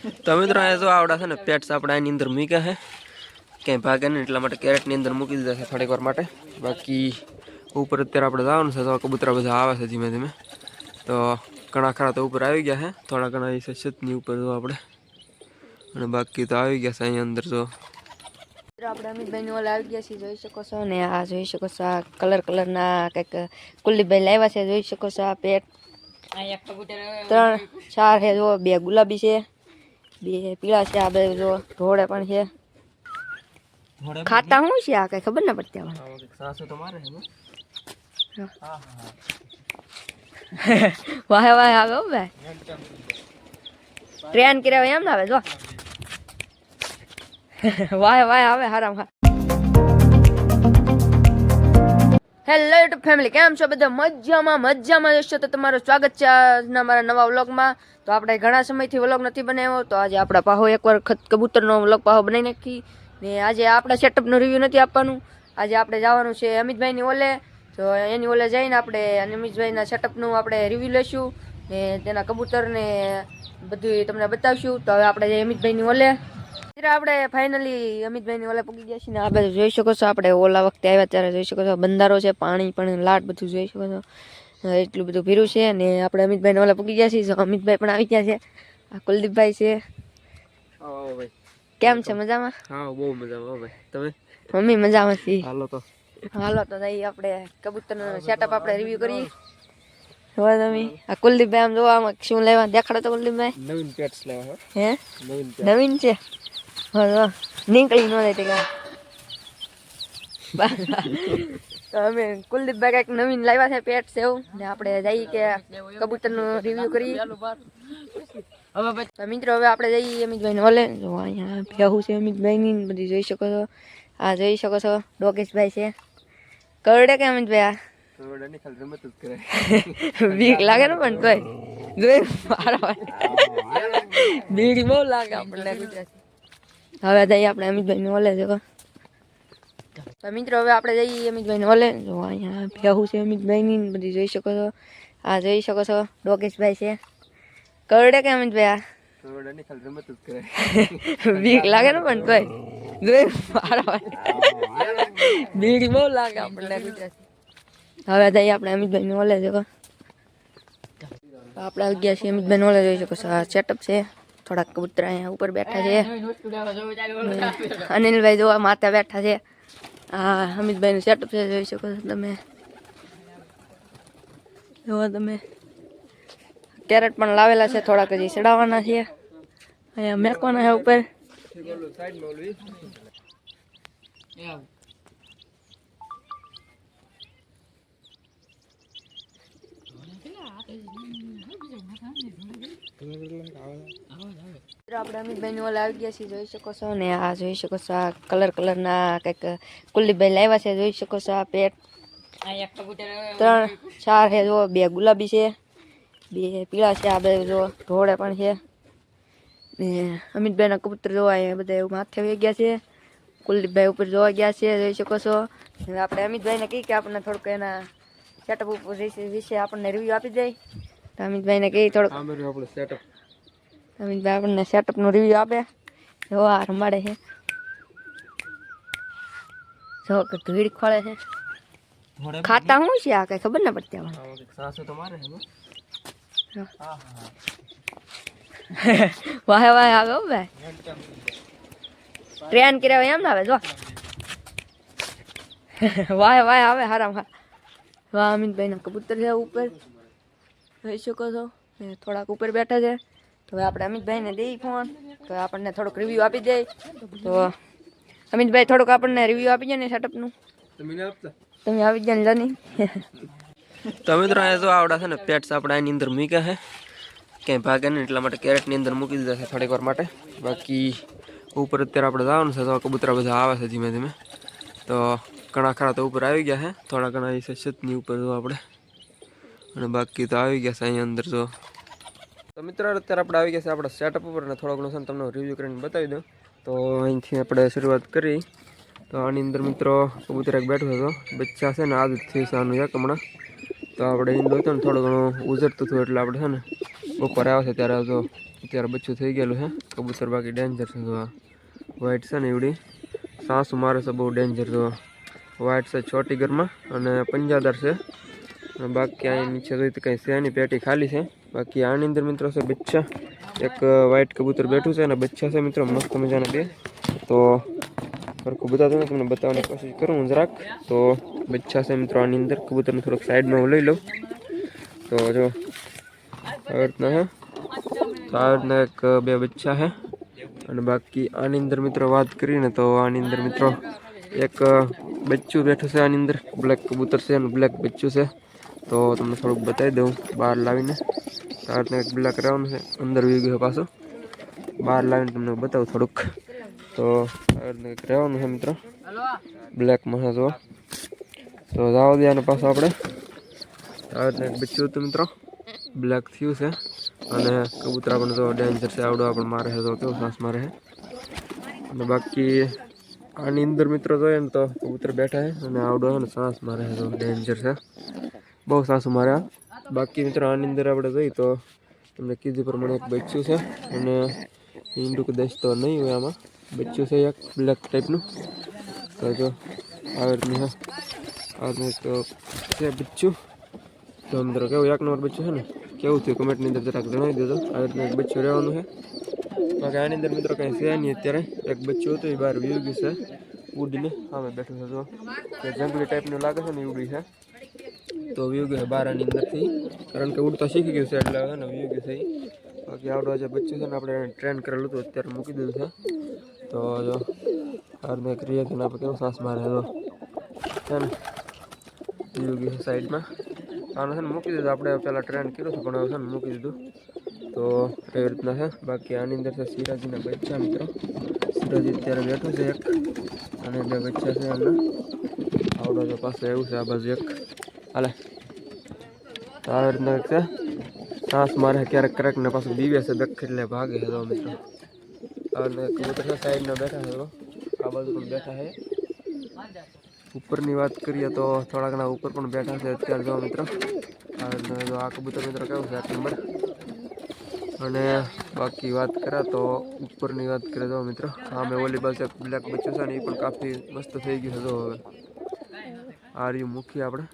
તો મિત્રો આ જો આવડા છે ને પેટ્સ આપણે આની અંદર મૂક્યા છે ક્યાંય ભાગે નહીં એટલા માટે કેરેટની અંદર મૂકી દીધા છે થોડીક વાર માટે. બાકી ઉપર અત્યારે આપણે જવાનું છે તો કબૂતરા બધા આવે છે ધીમે ધીમે. તો ઘણા ખરા તો ઉપર આવી ગયા છે, થોડા ઘણા એ છતની ઉપર જો આપણે, અને બાકી તો આવી ગયા છે અહીંયા અંદર જો. આપણે અમિતભાઈ ની ઓલા આવી ગયા છીએ, જોઈ શકો છો ને. આ જોઈ શકો છો આ કલરના કંઈક કુલદીપભાઈ લાવ્યા છે, જોઈ શકો છો. આ પેટ 3 4 છે જો, 2 ગુલાબી છે, 2 પીળા છે, આ બે જો ધોળે પણ છે. ખાતા શું છે આ કઈ ખબર ના પડતી આવે. સાસુ તો મારે છે. વાહ વાહ આવે હો ભાઈ, ટ્રેન કર્યા એમ ના આવે જો. વાહ વાહ આવે હારામ હા. હેલો યુટ્યુબ ફેમિલી, કેમ છો બધા? મજામાં જશો તો તમારું સ્વાગત છે આજના મારા નવા વ્લોગમાં. તો આપણે ઘણા સમયથી વ્લોગ નથી બનાવ્યો, તો આજે આપણા પાહો એકવાર કબૂતરનો વ્લોગ પાહો બનાવી નાખી ને. આજે આપણા સેટઅપનો રિવ્યૂ નથી આપવાનું, આજે આપણે જવાનું છે અમિતભાઈની ઓલે. તો એની ઓલે જઈને આપણે અમિતભાઈના સેટઅપનું આપણે રિવ્યૂ લઈશું ને તેના કબૂતરને બધું તમને બતાવશું. તો હવે આપણે જઈએ અમિતભાઈની ઓલે. આપણે ફાઇનલી અમિતભાઈની ઓલા પૂગી ગયા છીએ ને. આ બધું જોઈ શકો છો, આપણે ઓલા વખતે આવ્યા ત્યારે જોઈ શકો છો બંધારો છે, પાણી પણ લાટ બધું જોઈ શકો છો. એટલું બધું ભીરું છે ને આપણે અમિતભાઈને ઓલા પૂગી ગયા છીએ. અમિતભાઈ પણ આવી ગયા છે, આ કુલદીપભાઈ છે. કેમ છે? મજામાં? હા, બહુ મજામાં ભાઈ. તમે? મમ્મી મજામાં છીએ. હાલો તો જઈએ આપણે કબૂતરનો સેટઅપ આપણે રિવ્યુ કરીએ. હવે તમે આ કુલદીપભાઈ આમ જોવા આમાં શું લેવા દેખાડો તો. કુલદીપભાઈ નવીન પેટ્સ લેવા. હે નવીન છે? નીકળી ન જાય તો અમે કુલદીપભાઈ કંઈક નવીન લાવ્યા છે પેટ્સ એવું ને. આપણે જઈએ કે કબૂતરનું રિવ્યુ કરીએ. મિત્રો હવે આપણે જઈએ અમિતભાઈને ઓલે. જો અહીંયા ભેહું છે અમિતભાઈની બધી જોઈ શકો છો. આ જોઈ શકો છો ડોકેશભાઈ છે. કરડે કે અમિતભાઈ? બીક લાગે ને પણ તોય બીક બહુ લાગે આપણને ગુજરાતી. હવે જઈએ આપણે અમિતભાઈને ઓલે. જો મિત્રો હવે આપણે જઈએ અમિતભાઈને ઓલે. જો અહીંયા ભેહું છે અમિતભાઈની બધી જોઈ શકો છો. આ જોઈ શકો છો ડોકેશભાઈ છે. કરડે કે અમિતભાઈ? બીક લાગે ને પણ તોય બીક બહુ લાગે આપણને ગુજરાતી. હવે જઈએ આપણે અમિતભાઈને ઓલે. જો આપણે આવી ગયા છીએ અમિતભાઈને ઓલે. જોઈ શકો છો આ સેટઅપ છે. થોડાક કબૂતર અહીંયા ઉપર બેઠા છે. અનિલભાઈ જોવા માથે બેઠા છે. હા, અમિતભાઈનું સેટઅપ છે, જોઈ શકો છો તમે. જોવા તમે કેરેટ પણ લાવેલા છે, થોડાક હજી ચડાવવાના છે. અહીંયા મેકવાના છે ઉપર. આપણે અમિતભાઈની ઓલા આવી ગયા છીએ, જોઈ શકો છો ને. આ જોઈ શકો છો આ કલરના કંઈક કુલદીપભાઈ લાવ્યા છે, જોઈ શકો છો. આ પેટ 3 4 છે જો, 2 ગુલાબી છે, 2 પીળા છે, આ બે જો ધોળે પણ છે. ને અમિતભાઈના કબૂતર જોવા અહીંયા બધા એવું માથે આવી ગયા છે. કુલદીપભાઈ ઉપર જોવા ગયા છે, જોઈ શકો છો. હવે આપણે અમિતભાઈને કહી કે આપણને થોડુંક એના સેટઅપ ઉપર વિશે આપણને રિવ્યૂ આપી દે. તો અમિતભાઈને કહી થોડુંક અમિતભાઈ આપણને સેટઅપનો રિવ્યૂ આપે. જો આ રમાડે છે, જો કે ધીડ ખોળે છે. ખાતા શું છે આ કઈ ખબર ના પડતી આવે. સાસુ તો મારે છે. વાહ વાહ આવે હો ભાઈ, ટ્રેન કર્યા એમ ના આવે જો. વાહ વાહ આવે હારામ હા. વાહ, અમિતભાઈના કબૂતર છે ઉપર, જોઈ શકો છો. થોડાક ઉપર બેઠા છે. તો હવે આપણે અમિતભાઈને દઈ ફોન, તો આપણને થોડુંક રિવ્યૂ આપી દે. તો અમિતભાઈ થોડુંક આપણને રિવ્યૂ આપી જાય ને સેટઅપનું. તમે આવી જાય જાની. તો મિત્રો આ જો આવડા છે ને પેટ્સ આપણે આની અંદર મૂક્યા છે ક્યાંય ભાગે નહીં એટલા માટે કેરેટની અંદર મૂકી દીધા છે થોડીક વાર માટે. બાકી ઉપર અત્યારે આપણે જવાનું છે તો કબૂતરા બધા આવે છે ધીમે ધીમે. તો ઘણા ખરા તો ઉપર આવી ગયા છે, થોડા ઘણા એ છતની ઉપર જો આપણે, અને બાકી તો આવી ગયા છે અહીંયા અંદર. જો તો મિત્રો અત્યારે આપણે આવી ગયા છે આપણા સેટઅપ ઉપર ને થોડો ઘણો છે તમને રિવ્યૂ કરીને બતાવી દઉં. તો અહીંથી આપણે શરૂઆત કરી. તો આની અંદર મિત્રો કબૂતર એક બેઠો હતો, બચ્ચા છે ને આદત થઈ છે આનું એક હમણાં. તો આપણે ઈંડો હતો ને થોડું ઘણું ઉજરતું હતું એટલે આપણે છે ને બપોરે આવે છે ત્યારે જો અત્યારે બચ્ચું થઈ ગયેલું છે કબૂતર, બાકી ડેન્જર છે. જો વ્હાઈટ છે ને એવડી સાસુ મારે છે, બહુ ડેન્જર. જો વ્હાઈટ છે છોટી ઘરમાં અને પંજાદાર છે. અને બાકી અહીં નીચે જોઈ તો કંઈ છે નહીં, પેટી ખાલી છે. બાકી આની અંદર મિત્રો છે બચ્ચા, એક વ્હાઈટ કબૂતર બેઠું છે અને બચ્ચા છે મિત્રો મસ્ત મજાના બે. તો સરખું બતાવતો ને તમને બતાવવાની કોશિશ કરું હું જરાક. તો બચ્ચા છે મિત્રો આની અંદર. કબૂતરને થોડોક સાઈડમાં હું લઈ લઉં. તો જો આવી રીતના છે. તો આવી રીતના એક બે બચ્ચા છે. અને બાકી આની અંદર મિત્રો વાત કરીને તો આની અંદર મિત્રો એક બચ્ચું બેઠું છે આની અંદર. બ્લેક કબૂતર છે અને બ્લેક બચ્ચું છે. તો તમને થોડુંક બતાવી દઉં બહાર લાવીને. આ રીતના એક બ્લેક રહેવાનું છે, અંદર વી ગયો પાછું. બહાર લાવીને તમને બતાવું થોડુંક. તો આ રીતના એક રહેવાનું છે મિત્રો, બ્લેકમાં છે. તો જવા દે આને પાછું આપણે. આ રીતના એક બચ્ચું હતું મિત્રો, બ્લેક થયું છે. અને કબૂતરા પણ તો ડેન્જર છે, આવડો આપણે મારે છે. તો કેવું શ્વાસ મારે છે. અને બાકી આની અંદર મિત્રો જોઈએ ને તો કબૂતર બેઠા છે અને આવડો છે ને શ્વાસ મારે છે. તો ડેન્જર છે, બહુ શ્વાસ મારે. બાકી મિત્રો આની અંદર આપણે જોઈએ તો તમને કીધું પ્રમાણે એક બચ્ચું છે અને ઈંડું કદાચ તો નહીં હોય આમાં. બચ્ચું છે એક બ્લેક ટાઈપનું. તો જો આવી રીતનું છે, એક છે બચ્ચું. તો મિત્રો કેવું એક નંબર બચ્ચું છે ને, કેવું થયું કમેન્ટની અંદર જરાક જણાવી દેજો. આવી રીતનું એક બચ્ચું રહેવાનું છે. બાકી આની અંદર મિત્રો કંઈ છે નહીં અત્યારે. એક બચ્ચું હતું એ બહાર વ્યૂ ગયું છે ઉડીને, સામે બેઠું છે. જો કે જંગલી ટાઈપનું લાગે છે ને ઉડી છે. તો વ્યૂ ગયું છે બહાર આની અંદરથી, કારણ કે ઉડતા શીખી ગયું છે એટલે હવે ને વ્યૂ ગયું છે. બાકી આવડો જે બચ્ચું છે ને આપણે ટ્રેન કરેલું હતું, અત્યારે મૂકી દીધું છે. તો જો આ એક રિએક્શન આપણે કેવું શ્વાસ મારે છે ને, વ્યૂ ગયું છે સાઈડમાં. આને છે ને મૂકી દીધું આપણે, પહેલાં ટ્રેન કર્યું હતું પણ હવે છે ને મૂકી દીધું. તો એવી રીતના છે. બાકી આની અંદર છે સિરાજીના બચ્ચા મિત્રો. સિરાજી અત્યારે બેઠું છે એક, અને બે બચ્ચા છે એમના. આવડો તો પાસે એવું છે આ બાજુ એક. હાલે તો આવી રીતના એક છે. શ્વાસ મારે ક્યારેક ક્યારેક ને પાછું બીવે છે, બેક એટલે ભાગે છે. તો મિત્રો અને કબૂતર છે સાઈડના બેઠા છે. આ બાજુ પણ બેઠા છે. ઉપરની વાત કરીએ તો થોડા ઘણા ઉપર પણ બેઠા છે અત્યારે. જો મિત્રો આ કબૂતર મિત્રો કેવું છે 1 નંબર. અને બાકી વાત કરે તો ઉપરની વાત કરીએ તો મિત્રો સામે ઓલી બાજુ એક બ્લેક બચ્ચું છે ને, એ પણ કાફી મસ્ત થઈ ગયું છે. તો હવે આ રહ્યું મૂકી આપણે,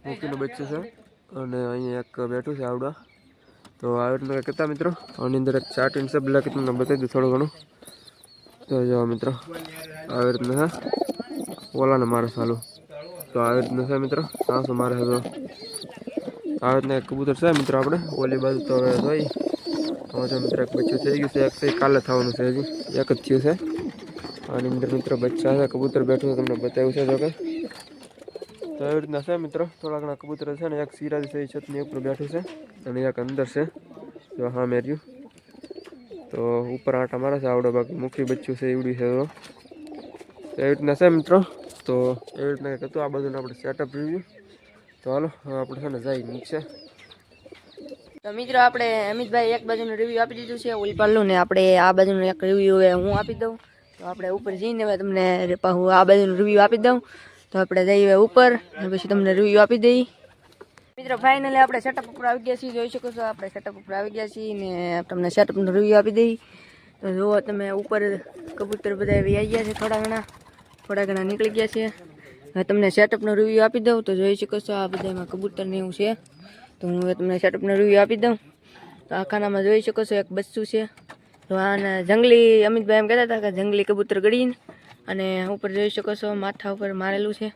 મૂકીનું બચ્ચું છે. અને અહીંયા એક બેઠું છે આવડા. તો આવી રીતના કહેતા મિત્રો આની અંદર એક ચાર્ટિંગ છે બ્લેક, તમને બતાવી દઉં થોડું ઘણું. તો જો મિત્રો આવી રીતના છે, ઓલાને મારે ચાલુ. તો આવી રીતના છે મિત્રો, સાસુ મારે છે. તો આવી રીતના એક કબૂતર છે મિત્રો આપણે ઓલી બાજુ. તો હવે જોઈ હવે જો મિત્રો એક બચ્ચું થઈ ગયું છે. એક થઈ કાલે થવાનું છે, હજી એક જ થયું છે. આની અંદર મિત્રો બચ્ચા છે, કબૂતર બેઠું છે, તમને બતાવ્યું છે. જોકે તો એવી રીતના છે મિત્રો, થોડા ઘણા કબૂતર છે ને. એક સિરાજ છે એ છતની ઉપર બેઠું છે અને એક અંદર છે. જો હા મેર્યું તો ઉપર આટા મારે છે આવડો. બાકી મુખી બચ્ચું છે એવડી છે. તો એવી રીતના છે મિત્રો. તો એવી રીતના કંઈક હતું આ બધું આપણે સેટઅપ રિવ્યુ. તો હાલો આપણે છે ને જાય નીચે. તો મિત્રો આપણે અમિતભાઈ એક બાજુનું રિવ્યુ આપી દીધું છે ઉલપાલનું, ને આપણે આ બાજુનું એક રિવ્યુ હવે હું આપી દઉં. તો આપણે ઉપર જઈને હવે તમને હું આ બાજુનું રિવ્યુ આપી દઉં. તો આપણે જઈએ ઉપર અને પછી તમને રિવ્યુ આપી દઈએ. મિત્રો ફાઇનલી આપણે સેટઅપ ઉપર આવી ગયા છીએ. જોઈ શકો છો આપણે સેટઅપ ઉપર આવી ગયા છીએ ને તમને સેટઅપનું રિવ્યુ આપી દઈએ. તો જુઓ તમે ઉપર કબૂતર બધા આવી ગયા છે, થોડા ઘણા નીકળી ગયા છે. હવે તમને સેટઅપનો રિવ્યુ આપી દઉં. તો જોઈ શકો છો આ બધામાં કબૂતર ને એવું છે. તો હું હવે તમને સેટઅપનો રિવ્યુ આપી દઉં. તો આ ખાનામાં જોઈ શકો છો એક બચ્ચું છે. તો આને જંગલી અમિતભાઈ એમ કહેતા હતા કે જંગલી કબૂતર ગળીને, અને ઉપર જોઈ શકો છો માથા ઉપર મારેલું છે.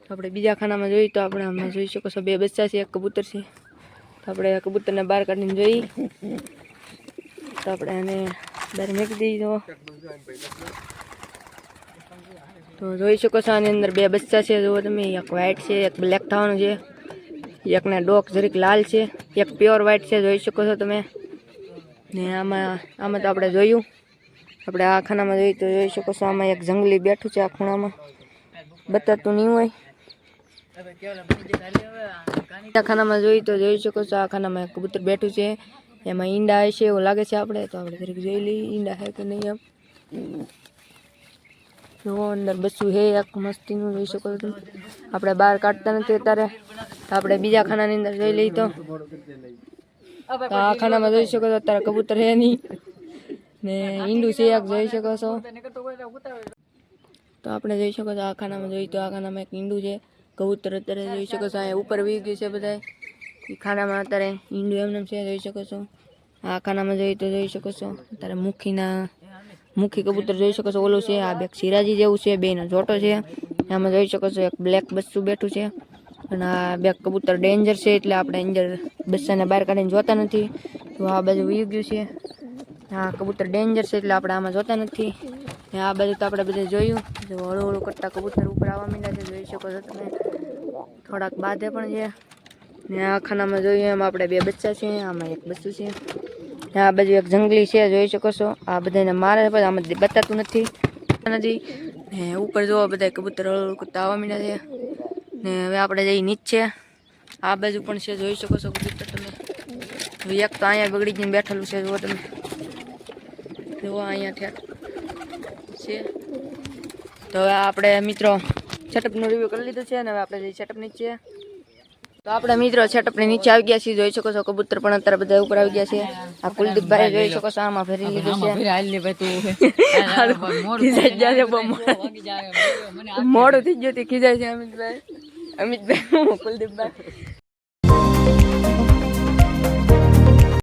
તો આપણે બીજા ખાનામાં જોઈએ તો આપણે આમાં જોઈ શકો છો 2 બચ્ચા છે, એક કબૂતર છે. તો આપણે કબૂતરને બહાર કાઢીને જોઈએ. તો આપણે આને બહાર મૂકી દઈએ. તો જોઈ શકો છો આની અંદર 2 બચ્ચા છે. જુઓ તમે, એક વ્હાઈટ છે, એક બ્લેક થવાનું છે. એકને ડોક જરીક લાલ છે, એક પ્યોર વ્હાઈટ છે. જોઈ શકો છો તમે. ને આમાં તો આપણે જોયું, આપણે આ ખાનામાં જોઈએ તો જોઈ શકો છો આમાં એક જંગલી બેઠું છે. આ ખૂણામાં બતાતું નહીં હોય. આ ખાનામાં જોઈએ તો જોઈ શકો છો આ ખાનામાં એક કબૂતર બેઠું છે. એમાં ઈંડા હશે એવું લાગે છે. આપણે તો આપણે જરીક જોઈ લઈએ ઈંડા છે કે નહીં. એમ જો અંદર બચ્ચું છે એક મસ્તીનું, જોઈ શકો છો. આપણે બહાર કાઢતા નથી અત્યારે. આપણે બીજા ખાનાની અંદર જોઈ લઈએ તો તો આ ખાનામાં જોઈ શકો છો અત્યારે કબૂતર હે નહીં ને ઈંડું છે એક જોઈ શકો છો. તો આપણે જોઈ શકો છો આ ખાનામાં જોઈ તો આ ખાનામાં એક ઈંડું છે. કબૂતર અત્યારે જોઈ શકો છો અહીંયા ઉપર વી ગયું છે બધા. એ ખાનામાં અત્યારે ઈંડું એમને છે જોઈ શકો છો. આ ખાનામાં જોઈ તો જોઈ શકો છો અત્યારે મુખી કબૂતર જોઈ શકો છો. ઓલું છે આ બે સિરાજી જેવું છે, બેનો જોટો છે. આમાં જોઈ શકો છો એક બ્લેક બચ્ચું બેઠું છે અને આ બે કબૂતર ડેન્જર છે એટલે આપણે અંદર બચ્ચાને બહાર કાઢીને જોતા નથી. તો આ બાજુ વી ગયું છે. હા કબૂતર ડેન્જર છે એટલે આપણે આમાં જોતા નથી. ને આ બાજુ તો આપણે બધે જોયું જો હળું હળું કરતા કબૂતર ઉપર આવવા માંડ્યા છે જોઈ શકો છો તમે. થોડાક બાધે પણ છે. ને આ ખાનામાં જોઈએ એમ આપણે બે બચ્ચા છે, આમાં એક બચ્ચું છે. ને આ બાજુ એક જંગલી છે જોઈ શકો છો. આ બધાને મારે પણ આમાં બતાતું નથી. ને ઉપર જોવા બધા કબૂતર હળું હળું કરતા આવવા માંડ્યા છે. ને હવે આપણે જઈ નીચે આ બાજુ પણ છે જોઈ શકો છો કબૂતર તમે. એક તો અહીંયા બગડી જઈને બેઠેલું છે જુઓ તમે. જુઓ અહીંયા છે. તો હવે આપણે મિત્રો સેટઅપનો રિવ્યુ કરી લીધું છે અને હવે આપણે જઈ સેટઅપ નીચે. તો આપણે મિત્રો સેટઅપની નીચે આવી ગયા છીએ જોઈ શકો છો. કબૂતર પણ અત્યારે બધા ઉપર આવી ગયા છે. આ કુલદીપભાઈ જોઈ શકો છો આમાં ફેરી લીધું છે. મોડું થઈ ગયું ખીજાય છે અમિતભાઈ. કુલદીપભાઈ